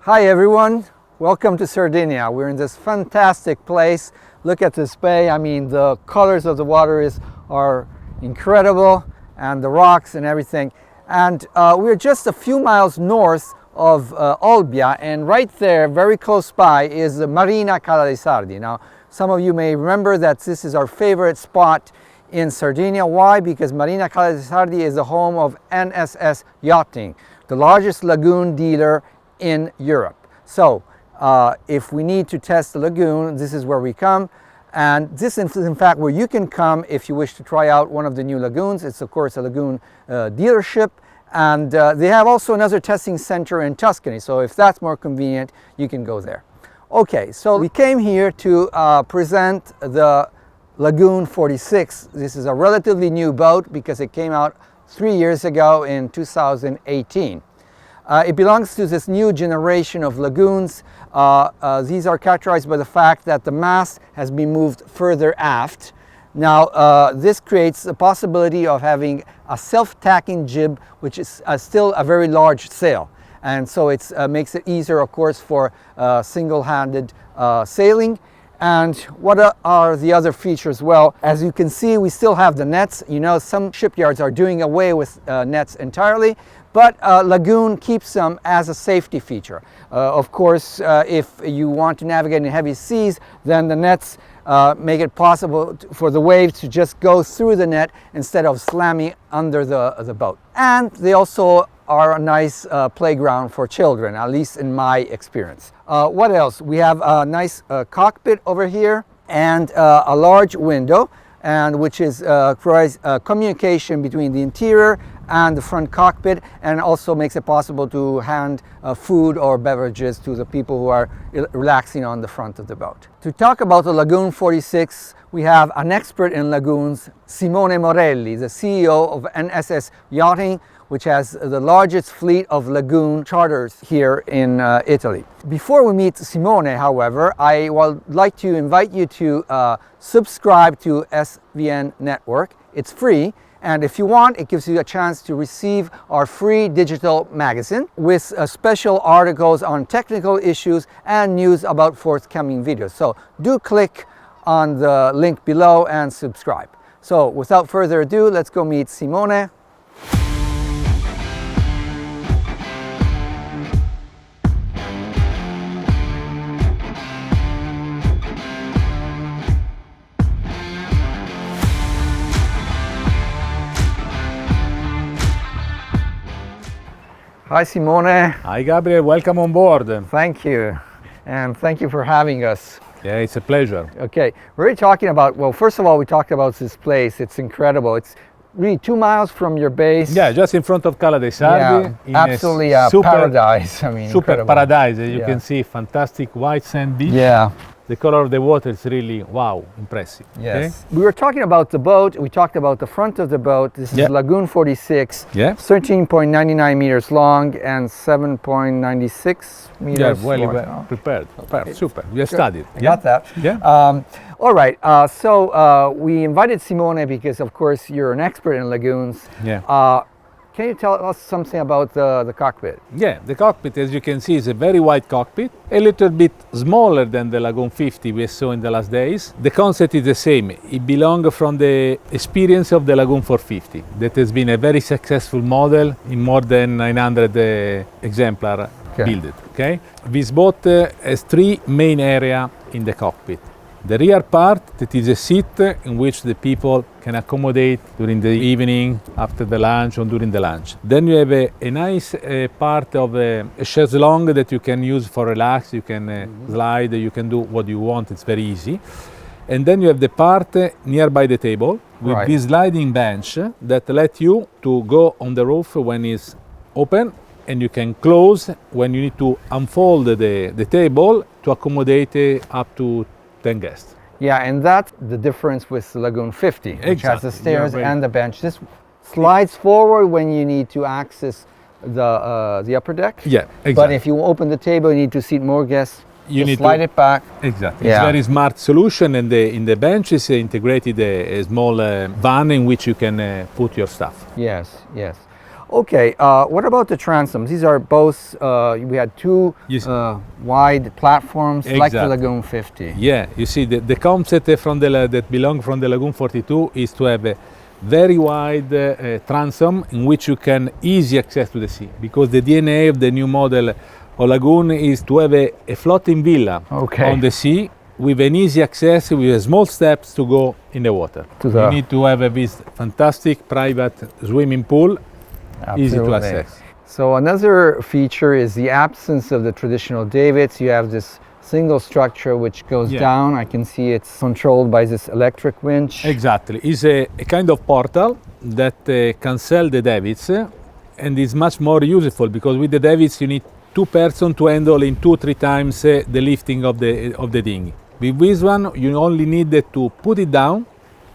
Hi everyone, welcome to Sardinia. We're in this fantastic place. Look at this bay. I mean, the colors of the water are incredible, and the rocks and everything. And we're just a few miles north of Olbia, and right there, very close by, is the Marina Cala dei Sardi. Now, some of you may remember that this is our favorite spot in Sardinia. Why? Because Marina Cala dei Sardi is the home of NSS Yachting, the largest lagoon dealer in Europe. So if we need to test the lagoon, this is where we come. And this is in fact where you can come if you wish to try out one of the new lagoons. It's of course a lagoon dealership, and they have also another testing center in Tuscany, so if that's more convenient, you can go there. Okay, so we came here to present the Lagoon 46. This is a relatively new boat because it came out 3 years ago in 2018. It belongs to this new generation of lagoons. These are characterized by the fact that the mast has been moved further aft. Now, this creates the possibility of having a self-tacking jib, which is still a very large sail. And so it makes it easier, of course, for single-handed sailing. And what are the other features? Well, as you can see, we still have the nets. You know, some shipyards are doing away with nets entirely, but Lagoon keeps them as a safety feature. Of course, if you want to navigate in heavy seas, then the nets make it possible for the waves to just go through the net instead of slamming under the boat. And they also are a nice playground for children, at least in my experience. What else? We have a nice cockpit over here and a large window, and which is provides communication between the interior and the front cockpit, and also makes it possible to hand food or beverages to the people who are relaxing on the front of the boat. To talk about the Lagoon 46, we have an expert in lagoons, Simone Morelli, the CEO of NSS Yachting, which has the largest fleet of lagoon charters here in Italy. Before we meet Simone, however, I would like to invite you to subscribe to SVN Network. It's free, and if you want, it gives you a chance to receive our free digital magazine with special articles on technical issues and news about forthcoming videos. So do click on the link below and subscribe. So without further ado, let's go meet Simone. Hi Simone. Hi Gabriel, welcome on board. Thank you, and thank you for having us. Yeah, it's a pleasure. Okay, we're talking about, well, first of all, we talked about this place. It's incredible. It's really 2 miles from your base. Yeah, just in front of Cala dei Sardi. Yeah, absolutely a paradise. I mean, super incredible. paradise. As you can see, fantastic white sand beach. Yeah. The color of the water is really, wow, impressive. Yes. Okay? We were talking about the boat. We talked about the front of the boat. This is Lagoon 46. Yeah. 13.99 meters long and 7.96 meters. Yeah, well prepared. Super. You have studied. I got that. Yeah. All right. So we invited Simone because, of course, you're an expert in lagoons. Yeah. Can you tell us something about the cockpit? Yeah, the cockpit, as you can see, is a very wide cockpit, a little bit smaller than the Lagoon 50 we saw in the last days. The concept is the same. It belongs from the experience of the Lagoon 450. That has been a very successful model in more than 900 exemplars built. Okay? This boat has 3 main areas in the cockpit. The rear part, that is a seat in which the people can accommodate during the evening, after the lunch, or during the lunch. Then you have a nice part of a chaise longue that you can use for relax. You can slide, you can do what you want, it's very easy. And then you have the part nearby the table with this sliding bench that lets you to go on the roof when it's open, and you can close when you need to unfold the table to accommodate up to 10 guests. Yeah, and that's the difference with the Lagoon 50, which has the stairs and the bench. This slides forward when you need to access the upper deck. Yeah, exactly. But if you open the table, you need to seat more guests. You need to slide it back. Exactly. Yeah. It's a very smart solution, and in the bench is integrated a small van in which you can put your stuff. Yes, yes. Okay, what about the transoms? These are both, we had two Yes. wide platforms like the Exactly. Lagoon 50. Yeah, you see, the concept that belong from the Lagoon 42 is to have a very wide transom in which you can easy access to the sea, because the DNA of the new model of Lagoon is to have a floating villa Okay. on the sea with an easy access with small steps to go in the water. You need to have this fantastic private swimming pool, easy to Absolutely. access. So another feature is the absence of the traditional davits. You have this single structure which goes Yeah. down. I can see it's controlled by this electric winch. Exactly. It's a kind of portal that can sell the davits and is much more useful, because with the davits you need two persons to handle in 2-3 times the lifting of the dinghy. With this one you only need to put it down,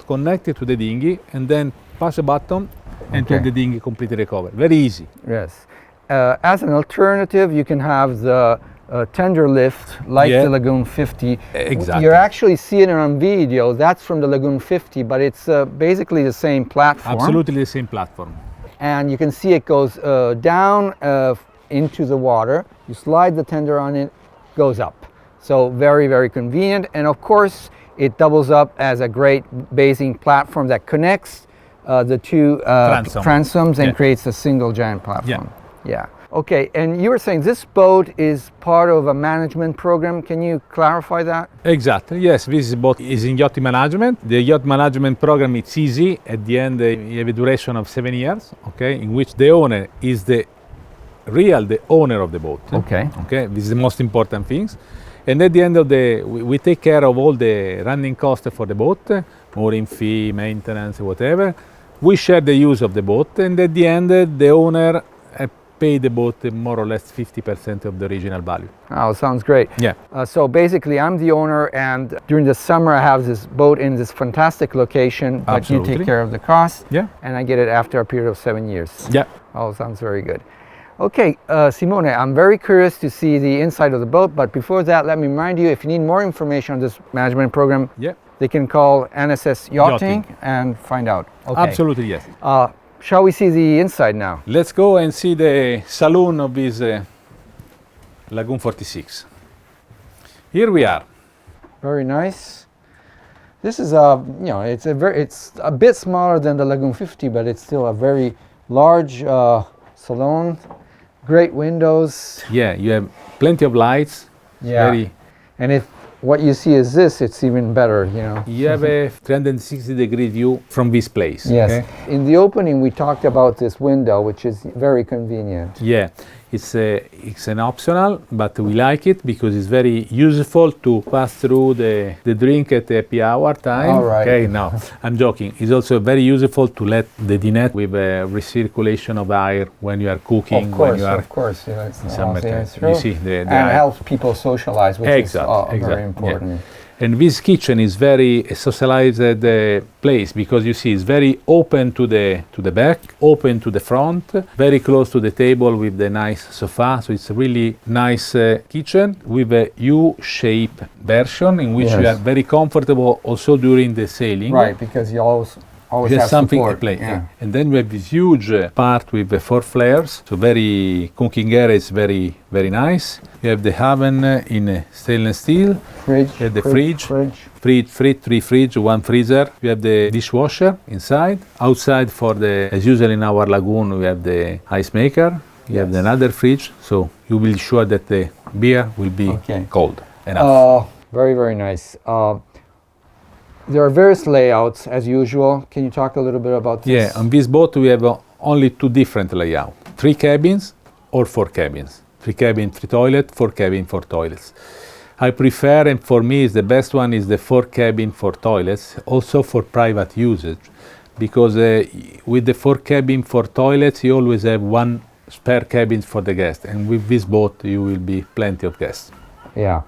connect it to the dinghy, and then push a button and Okay. the dinghy completely recovered. Very easy. Yes. As an alternative, you can have the tender lift like Yeah. the Lagoon 50. Exactly. You're actually seeing it on video. That's from the Lagoon 50, but it's basically the same platform. Absolutely the same platform. And you can see it goes down into the water. You slide the tender on it, goes up. So very, very convenient. And of course, it doubles up as a great basing platform that connects the two transoms and Yeah. creates a single giant platform. Yeah. Okay, and you were saying this boat is part of a management program. Can you clarify that? Exactly. Yes, this boat is in yacht management. The yacht management program, it's easy. At the end, you have a duration of 7 years, okay, in which the owner is the owner of the boat. Okay. Okay, this is the most important things. And at the end of we take care of all the running costs for the boat, mooring fee, maintenance, whatever. We share the use of the boat, and at the end, the owner pay the boat more or less 50% of the original value. Oh, sounds great. Yeah. So basically, I'm the owner, and during the summer, I have this boat in this fantastic location, but you Absolutely. take care of the cost, Yeah. and I get it after a period of 7 years. Yeah. Oh, sounds very good. Okay, Simone, I'm very curious to see the inside of the boat, but before that, let me remind you, if you need more information on this management program, Yeah. they can call NSS Yachting, Yachting. and find out. Okay. Absolutely, yes. Shall we see the inside now? Let's go and see the saloon of this Lagoon 46. Here we are. Very nice. This is a, it's a bit smaller than the Lagoon 50, but it's still a very large salon. Great windows. Yeah, you have plenty of lights. Yeah. And if what you see is this, it's even better, You have a 360-degree view from this place. Yes. Okay? In the opening, we talked about this window, which is very convenient. Yeah, it's an optional, but we like it because it's very useful to pass through the drink at happy hour time. All right. Okay, no, I'm joking. It's also very useful to let the dinette with a recirculation of air when you are cooking. When you are of course. It's summertime. it's true. You see the and air. helps people socialize, which Exactly, is very yeah. important. And this kitchen is very socialized place, because you see it's very open to the back, open to the front, very close to the table with the nice sofa. So it's a really nice kitchen with a U-shaped version in which you Yes. are very comfortable also during the sailing. Right, because you always There's have something support. to play. Yeah. And then we have this huge part with the 4 flares. So very cooking area is very, very nice. You have the oven in stainless steel. Fridge. The fridge. Fridge. 3 fridge, 1 freezer. We have the dishwasher inside. Outside as usual in our lagoon, we have the ice maker. You have another fridge, so you will be sure that the beer will be cold enough. Very, very nice. There are various layouts as usual. Can you talk a little bit about this? Yeah, on this boat we have only 2 different layouts. 3 cabins or 4 cabins. 3 cabins, 3 toilets, 4 cabins, 4 toilets. I prefer, and for me the best one is the 4 cabin, 4 toilets, also for private usage, because with the 4 cabin, 4 toilets you always have 1 spare cabin for the guest, and with this boat you will be plenty of guests. Yeah.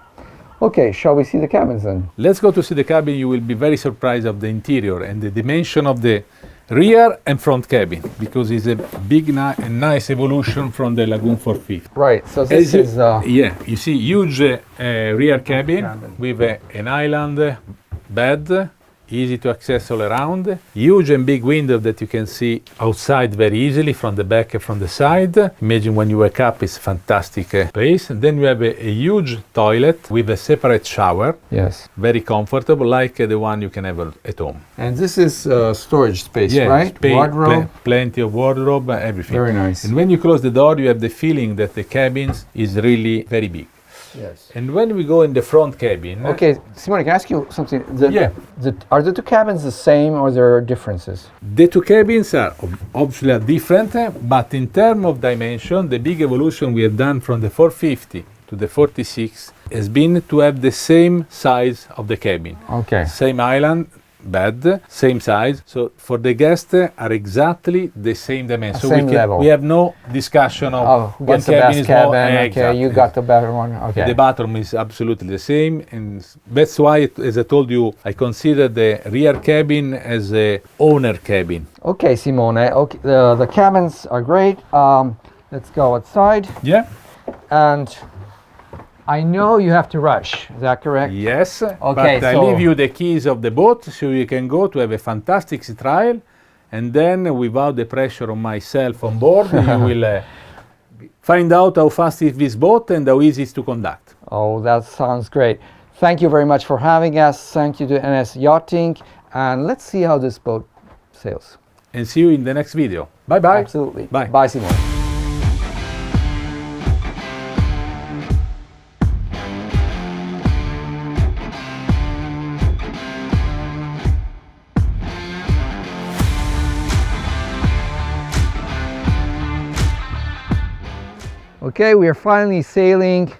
Okay, shall we see the cabins then? Let's go to see the cabin. You will be very surprised of the interior and the dimension of the rear and front cabin, because it's a big and nice evolution from the Lagoon 450. Right, so this is... yeah, you see huge rear cabin with an island bed, easy to access all around, huge and big window that you can see outside very easily from the back and from the side. Imagine when you wake up, it's fantastic place. And then you have a huge toilet with a separate shower. Yes. Very comfortable, like the one you can have at home. And this is storage space, right? Wardrobe. Plenty of wardrobe, everything. Very nice. And when you close the door, you have the feeling that the cabin is really very big. Yes. And when we go in the front cabin... Okay, Simone, can I ask you something? Yeah. Are the two cabins the same or there are differences? The two cabins are obviously different, but in terms of dimension, the big evolution we have done from the 450 to the 46 has been to have the same size of the cabin. Okay. Same island, bed, same size. So for the guests are exactly the same dimension. So same level. We have no discussion of who one gets the cabin best is more. cabin? Okay, Exactly. you got the better one. Okay. The bathroom is absolutely the same, and that's why, as I told you, I consider the rear cabin as a owner cabin. Okay, Simone. Okay, the cabins are great. Let's go outside. Yeah. And I know you have to rush. Is that correct? Yes. Okay, but I leave you the keys of the boat so you can go to have a fantastic sea trial, and then without the pressure on myself on board, you will find out how fast is this boat and how easy it is to conduct. Oh, that sounds great. Thank you very much for having us. Thank you to NS Yachting, and let's see how this boat sails. And see you in the next video. Bye bye. Absolutely. Bye. Bye, Simone. Okay, we are finally sailing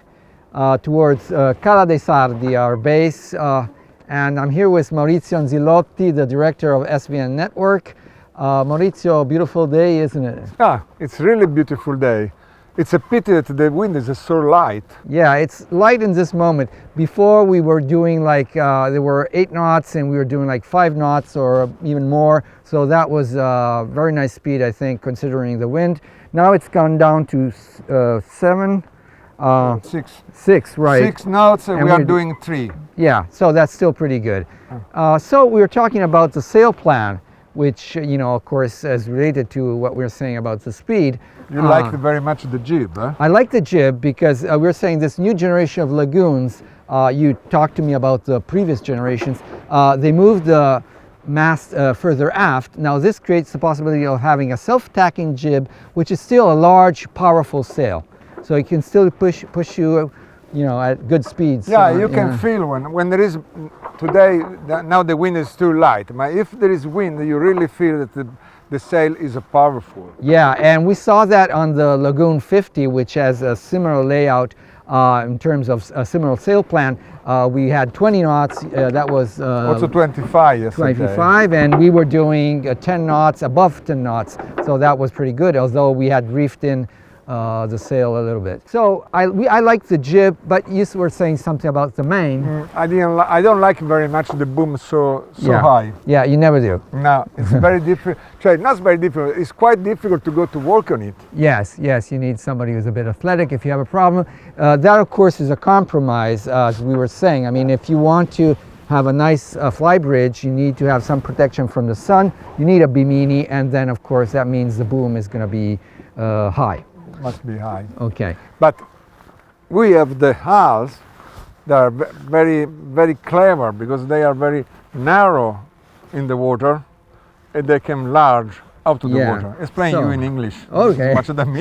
towards Cala dei Sardi, our base, and I'm here with Maurizio Anzilotti, the director of SVN Network. Maurizio, beautiful day, isn't it? Ah, it's really beautiful day. It's a pity that the wind is so light. Yeah, it's light in this moment. Before we were doing like, there were 8 knots and we were doing like 5 knots or even more. So that was very nice speed, I think, considering the wind. Now it's gone down to 7. 6, right. 6 knots and we are doing 3. Yeah, so that's still pretty good. So we were talking about the sail plan, which, you know, of course, is related to what we were saying about the speed. You liked very much the jib, huh? I like the jib because we were saying this new generation of Lagoons, you talked to me about the previous generations, they moved the mast further aft. Now this creates the possibility of having a self-tacking jib, which is still a large, powerful sail. So it can still push you, you know, at good speeds. Yeah, you can feel when there is, today, now the wind is too light, but if there is wind, you really feel that the sail is powerful. Yeah, and we saw that on the Lagoon 50, which has a similar layout in terms of a similar sail plan. We had 20 knots, that was also 25 yesterday. 25, and we were doing 10 knots, above 10 knots, so that was pretty good, although we had reefed in the sail a little bit. So I like the jib, but you were saying something about the main. I don't like very much the boom so high. Yeah, you never do. No, it's very difficult. Not very difficult. It's quite difficult to go to work on it. Yes, you need somebody who's a bit athletic if you have a problem. That, of course, is a compromise, as we were saying. I mean, if you want to have a nice fly bridge, you need to have some protection from the sun. You need a bimini, and then, of course, that means the boom is going to be high. Must be high. Okay. But we have the hulls that are very, very clever because they are very narrow in the water and they come large out of the water. Explain you in English. Okay. Much than me.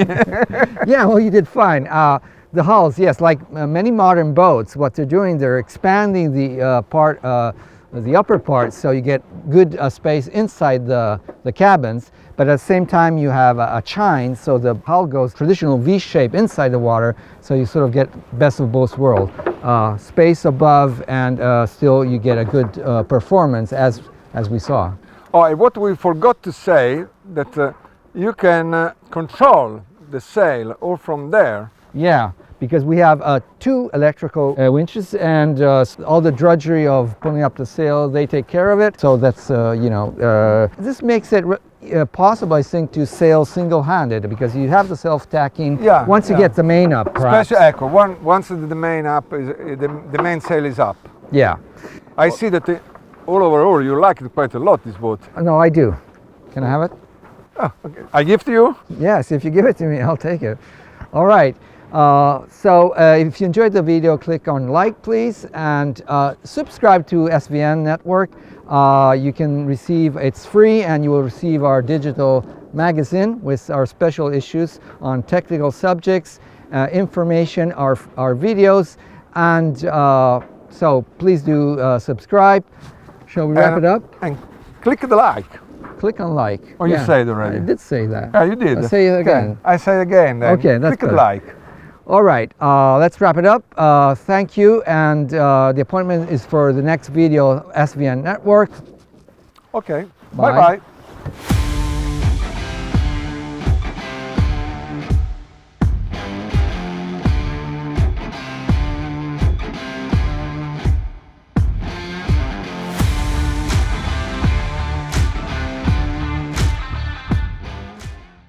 Yeah, well, you did fine. The hulls, yes, like many modern boats, what they're doing, they're expanding the upper part, so you get good space inside the cabins, but at the same time you have a chine, so the hull goes traditional V shape inside the water, so you sort of get best of both worlds. Space above, and still you get a good performance as we saw. Oh, and what we forgot to say, that you can control the sail all from there. Yeah, because we have 2 electrical winches, and all the drudgery of pulling up the sail, they take care of it. So that's, this makes it possible, I think, to sail single-handed, because you have the self-tacking once you get the main up. Special echo. Once the main up is, the main sail is up. Yeah. I see that overall you like it quite a lot, this boat. No, I do. Can I have it? Oh, okay. I give to you. Yes, if you give it to me, I'll take it. All right. If you enjoyed the video, click on like, please, and subscribe to SVN Network. You can receive, it's free, and you will receive our digital magazine with our special issues on technical subjects, information, our videos, and so please do subscribe. Shall we wrap it up? And click the like. Click on like. Oh, you said already. I did say that. Yeah, you did. I'll say it again. Okay. I say again then. Okay, that's click good. like. All right, let's wrap it up. Thank you, and the appointment is for the next video, SVN Network. Okay. Bye. Bye-bye.